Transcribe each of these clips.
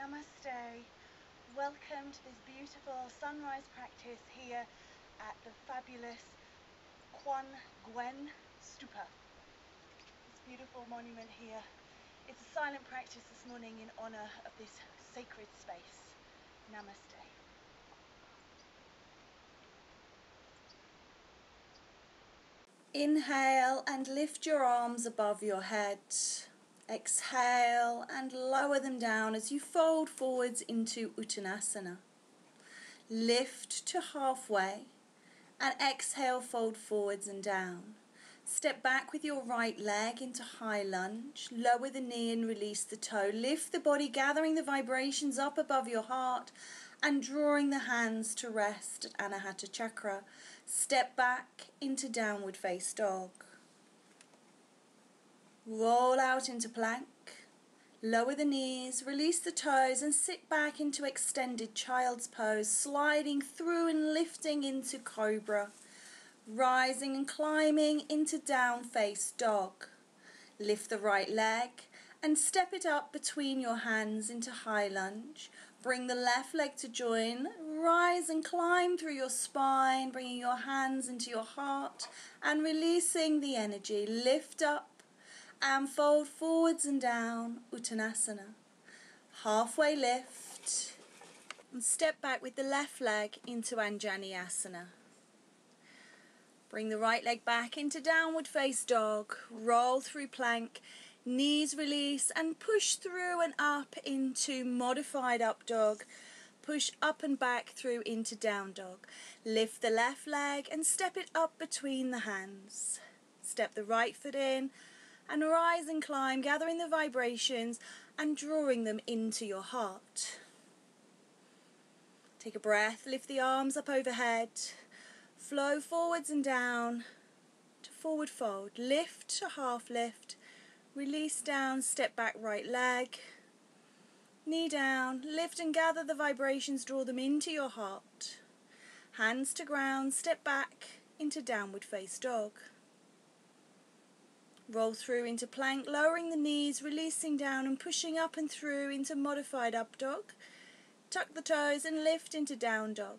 Namaste. Welcome to this beautiful sunrise practice here at the fabulous Kwan Gwen Stupa. This beautiful monument here. It's a silent practice this morning in honor of this sacred space. Namaste. Inhale and lift your arms above your head. Exhale and lower them down as you fold forwards into Uttanasana. Lift to halfway and exhale, fold forwards and down. Step back with your right leg into high lunge. Lower the knee and release the toe. Lift the body, gathering the vibrations up above your heart and drawing the hands to rest at Anahata Chakra. Step back into downward face dog. Roll out into plank. Lower the knees, release the toes and sit back into extended child's pose, sliding through and lifting into cobra. Rising and climbing into down face dog. Lift the right leg and step it up between your hands into high lunge. Bring the left leg to join. Rise and climb through your spine, bringing your hands into your heart and releasing the energy. Lift up and fold forwards and down, Uttanasana. Halfway lift and step back with the left leg into Anjani Asana. Bring the right leg back into downward face dog. Roll through plank, knees release and push through and up into modified up dog. Push up and back through into down dog. Lift the left leg and step it up between the hands. Step the right foot in and rise and climb, gathering the vibrations and drawing them into your heart. Take a breath, lift the arms up overhead, flow forwards and down to forward fold, lift to half lift, release down, step back right leg, knee down, lift and gather the vibrations, draw them into your heart. Hands to ground, step back into downward face dog. Roll through into plank, lowering the knees, releasing down and pushing up and through into modified up dog. Tuck the toes and lift into down dog.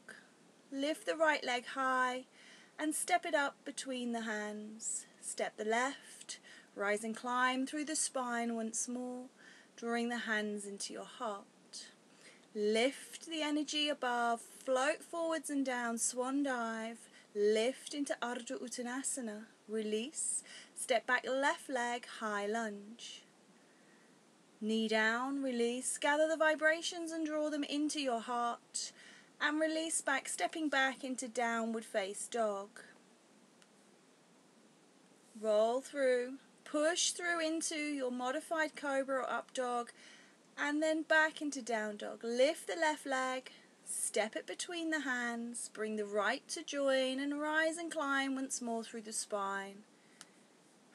Lift the right leg high and step it up between the hands. Step the left, rise and climb through the spine once more, drawing the hands into your heart. Lift the energy above, float forwards and down, swan dive. Lift into Ardha Uttanasana. Release. Step back left leg, high lunge. Knee down, release. Gather the vibrations and draw them into your heart. And release back, stepping back into downward face dog. Roll through. Push through into your modified cobra or up dog. And then back into down dog. Lift the left leg. Step it between the hands, bring the right to join and rise and climb once more through the spine.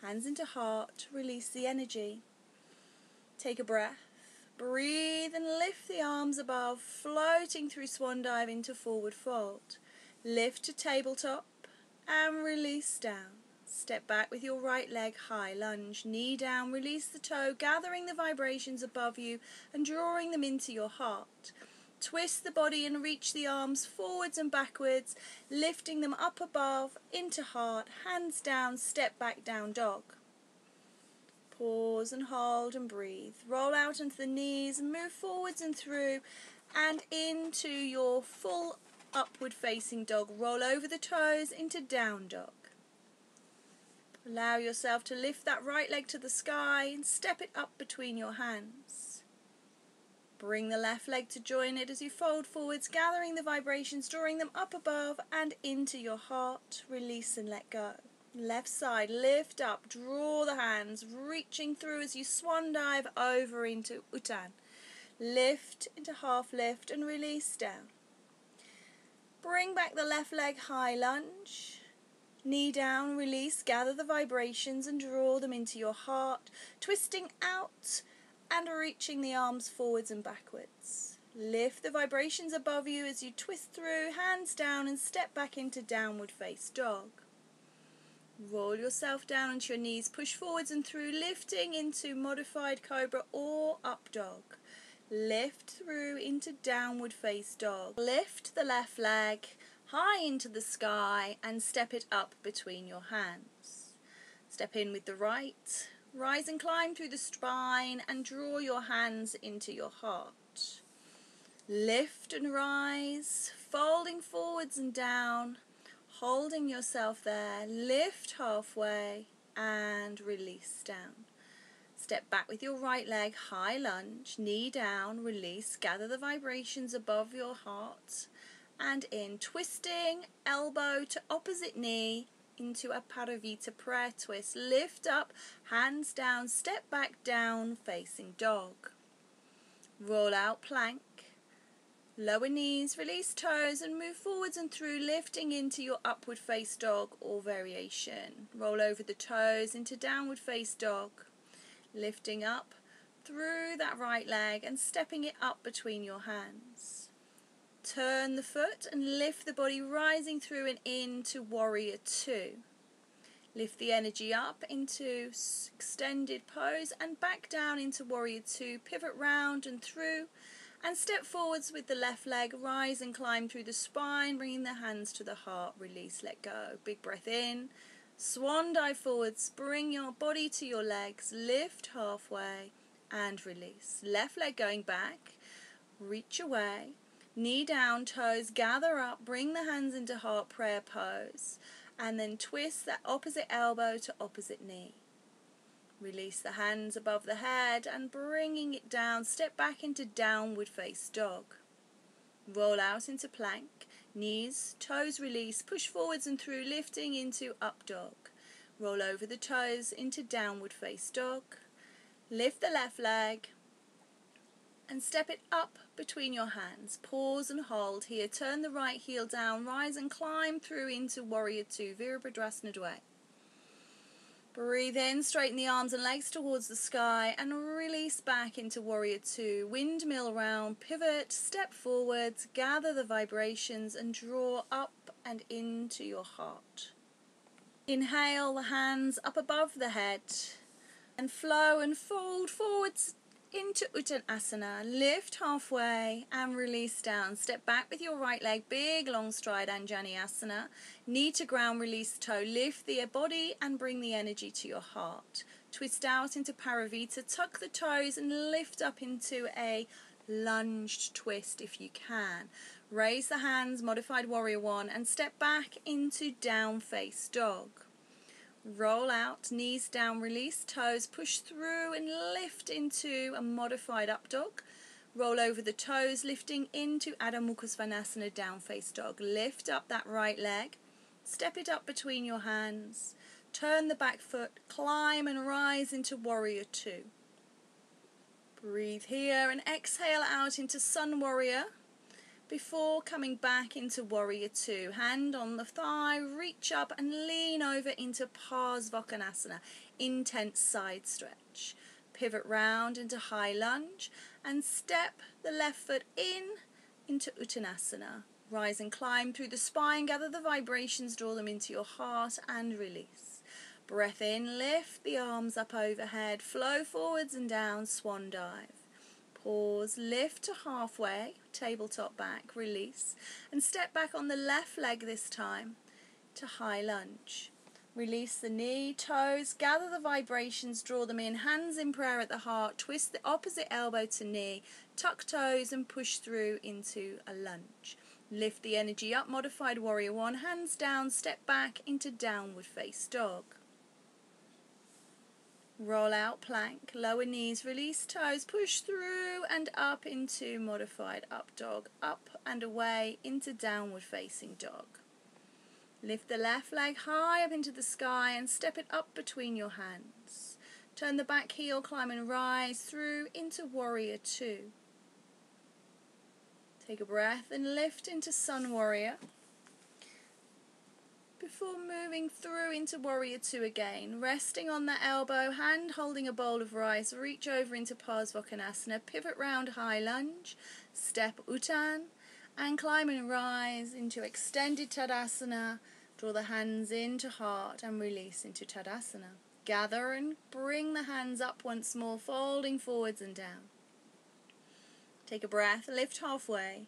Hands into heart, release the energy. Take a breath, breathe and lift the arms above, floating through swan dive into forward fold. Lift to tabletop and release down. Step back with your right leg, high lunge, knee down, release the toe, gathering the vibrations above you and drawing them into your heart. Twist the body and reach the arms forwards and backwards, lifting them up above, into heart, hands down, step back, down dog. Pause and hold and breathe. Roll out onto the knees and move forwards and through and into your full upward facing dog. Roll over the toes into down dog. Allow yourself to lift that right leg to the sky and step it up between your hands. Bring the left leg to join it as you fold forwards, gathering the vibrations, drawing them up above and into your heart. Release and let go. Left side, lift up, draw the hands, reaching through as you swan dive over into Uttan. Lift into half lift and release down. Bring back the left leg, high lunge. Knee down, release, gather the vibrations and draw them into your heart, twisting out and reaching the arms forwards and backwards. Lift the vibrations above you as you twist through, hands down and step back into downward face dog. Roll yourself down onto your knees, push forwards and through, lifting into modified cobra or up dog. Lift through into downward face dog. Lift the left leg high into the sky and step it up between your hands. Step in with the right. Rise and climb through the spine and draw your hands into your heart. Lift and rise, folding forwards and down, holding yourself there. Lift halfway and release down. Step back with your right leg, high lunge, knee down, release, gather the vibrations above your heart and in, twisting elbow to opposite knee into a Paravita prayer twist. Lift up, hands down, step back down, facing dog. Roll out plank. Lower knees, release toes and move forwards and through, lifting into your upward face dog or variation. Roll over the toes into downward face dog. Lifting up through that right leg and stepping it up between your hands. Turn the foot and lift the body, rising through and into warrior two. Lift the energy up into extended pose and back down into warrior two. Pivot round and through and step forwards with the left leg. Rise and climb through the spine, bringing the hands to the heart. Release, let go. Big breath in. Swan dive forwards. Bring your body to your legs. Lift halfway and release. Left leg going back. Reach away. Knee down, toes gather up. Bring the hands into heart prayer pose. And then twist that opposite elbow to opposite knee. Release the hands above the head and bringing it down, step back into downward face dog. Roll out into plank, knees, toes release, push forwards and through, lifting into up dog. Roll over the toes into downward face dog. Lift the left leg and step it up between your hands. Pause and hold here. Turn the right heel down, rise and climb through into warrior two, Virabhadrasana Dvay. Breathe in, straighten the arms and legs towards the sky and release back into warrior two. Windmill round, pivot, step forwards, gather the vibrations and draw up and into your heart. Inhale, the hands up above the head and flow and fold forwards into Uttanasana. Lift halfway and release down. Step back with your right leg, big long stride, Anjaneyasana. Knee to ground, release toe. Lift the body and bring the energy to your heart. Twist out into Paravita, tuck the toes and lift up into a lunged twist if you can. Raise the hands, modified warrior one, and step back into down face dog. Roll out, knees down, release toes, push through and lift into a modified up dog. Roll over the toes, lifting into Adho Mukha Svanasana, down face dog. Lift up that right leg, step it up between your hands, turn the back foot, climb and rise into warrior two. Breathe here and exhale out into sun warrior before coming back into warrior two. Hand on the thigh, reach up and lean over into Parsvakonasana, intense side stretch. Pivot round into high lunge and step the left foot into Uttanasana. Rise and climb through the spine, gather the vibrations, draw them into your heart and release. Breath in, lift the arms up overhead, flow forwards and down, swan dive. Pause, lift to halfway, tabletop back, release, and step back on the left leg this time to high lunge. Release the knee, toes, gather the vibrations, draw them in, hands in prayer at the heart, twist the opposite elbow to knee, tuck toes and push through into a lunge. Lift the energy up, modified warrior one, hands down, step back into downward face dog. Roll out plank, lower knees, release toes, push through and up into modified up dog, up and away into downward facing dog. Lift the left leg high up into the sky and step it up between your hands. Turn the back heel, climb and rise through into warrior two. Take a breath and lift into sun warrior. Before moving through into warrior two again, resting on that elbow, hand holding a bowl of rice, reach over into Parsvakonasana, pivot round high lunge, step Uttan, and climb and rise into extended Tadasana. Draw the hands into heart and release into Tadasana. Gather and bring the hands up once more, folding forwards and down. Take a breath, lift halfway,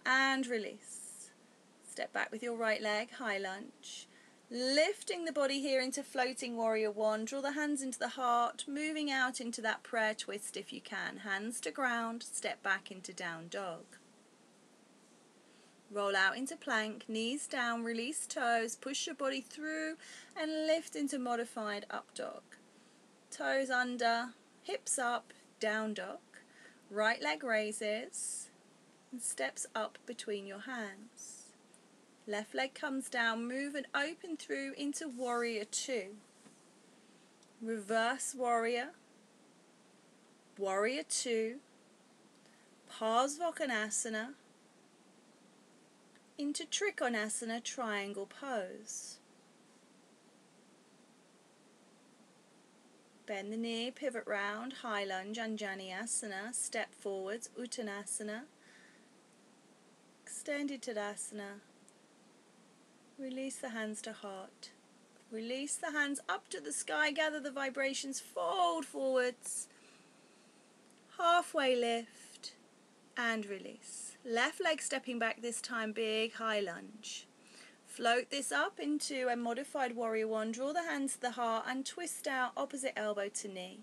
and release. Step back with your right leg, high lunge. Lifting the body here into floating warrior one. Draw the hands into the heart, moving out into that prayer twist if you can. Hands to ground, step back into down dog. Roll out into plank, knees down, release toes, push your body through and lift into modified up dog. Toes under, hips up, down dog. Right leg raises and steps up between your hands. Left leg comes down, move and open through into warrior two. Reverse warrior, warrior two, Parsvakonasana, into Trikonasana, triangle pose. Bend the knee, pivot round, high lunge, Anjaneyasana, step forwards, Uttanasana, extended Tadasana. Release the hands to heart. Release the hands up to the sky, gather the vibrations, fold forwards, halfway lift, and release. Left leg stepping back this time, big high lunge. Float this up into a modified warrior one, draw the hands to the heart and twist out opposite elbow to knee.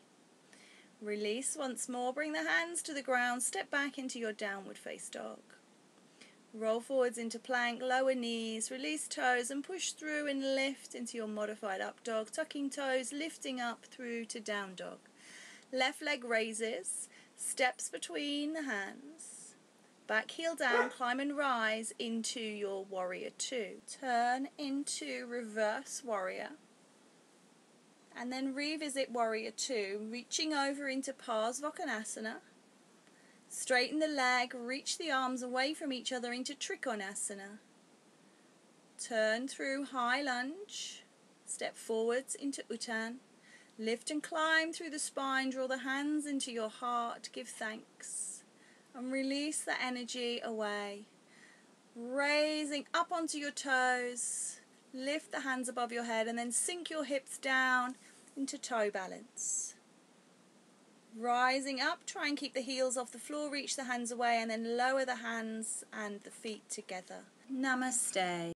Release once more, bring the hands to the ground, step back into your downward face dog. Roll forwards into plank, lower knees, release toes and push through and lift into your modified up dog, tucking toes, lifting up through to down dog. Left leg raises, steps between the hands, back heel down, climb and rise into your warrior two. Turn into reverse warrior and then revisit warrior two, reaching over into Parsvakonasana. Straighten the leg, reach the arms away from each other into Trikonasana. Turn through high lunge, step forwards into Uttan. Lift and climb through the spine, draw the hands into your heart, give thanks. And release the energy away. Raising up onto your toes, lift the hands above your head and then sink your hips down into toe balance. Rising up, try and keep the heels off the floor, reach the hands away and then lower the hands and the feet together. Namaste.